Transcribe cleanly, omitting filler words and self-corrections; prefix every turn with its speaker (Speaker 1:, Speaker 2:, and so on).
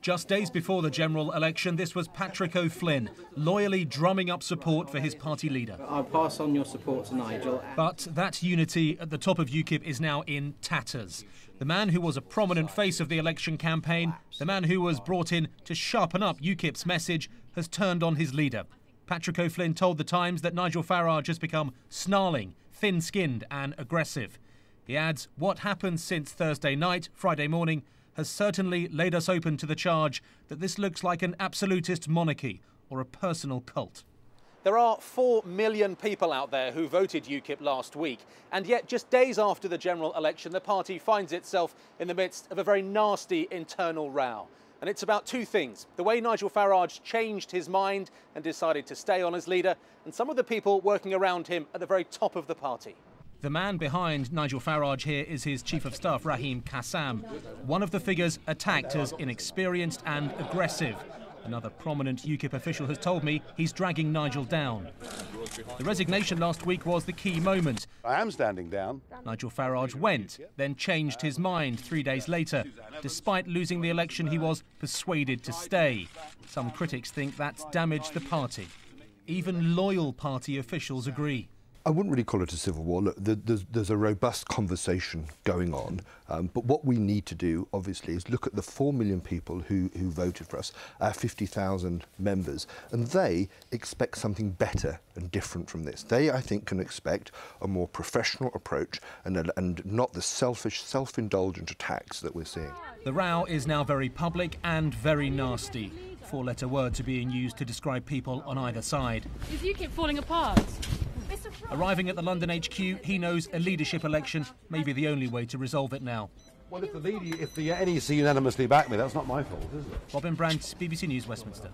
Speaker 1: Just days before the general election, this was Patrick O'Flynn, loyally drumming up support for his party leader.
Speaker 2: I'll pass on your support to Nigel.
Speaker 1: But that unity at the top of UKIP is now in tatters. The man who was a prominent face of the election campaign, the man who was brought in to sharpen up UKIP's message, has turned on his leader. Patrick O'Flynn told the Times that Nigel Farage has become snarling, thin-skinned and aggressive. He adds, what happened since Thursday night, Friday morning, has certainly laid us open to the charge that this looks like an absolutist monarchy or a personal cult. There are 4 million people out there who voted UKIP last week, and yet just days after the general election, the party finds itself in the midst of a very nasty internal row. And it's about 2 things: the way Nigel Farage changed his mind and decided to stay on as leader, and some of the people working around him at the very top of the party. The man behind Nigel Farage here is his Chief of Staff, Raheem Kassam, one of the figures attacked as inexperienced and aggressive. Another prominent UKIP official has told me he's dragging Nigel down. The resignation last week was the key moment.
Speaker 3: I am standing down.
Speaker 1: Nigel Farage went, then changed his mind 3 days later. Despite losing the election, he was persuaded to stay. Some critics think that's damaged the party. Even loyal party officials agree.
Speaker 4: I wouldn't really call it a civil war. Look, there's a robust conversation going on, but what we need to do, obviously, is look at the 4 million people who voted for us, our 50,000 members, and they expect something better and different from this. They, I think, can expect a more professional approach and not the selfish, self-indulgent attacks that we're seeing.
Speaker 1: The row is now very public and very nasty. 4-letter words are being used to describe people on either side.
Speaker 5: Is UKIP falling apart?
Speaker 1: Arriving at the London HQ, he knows a leadership election may be the only way to resolve it now.
Speaker 3: Well, if the NEC unanimously back me, that's not my fault, is it?
Speaker 1: Brant, BBC News, Westminster.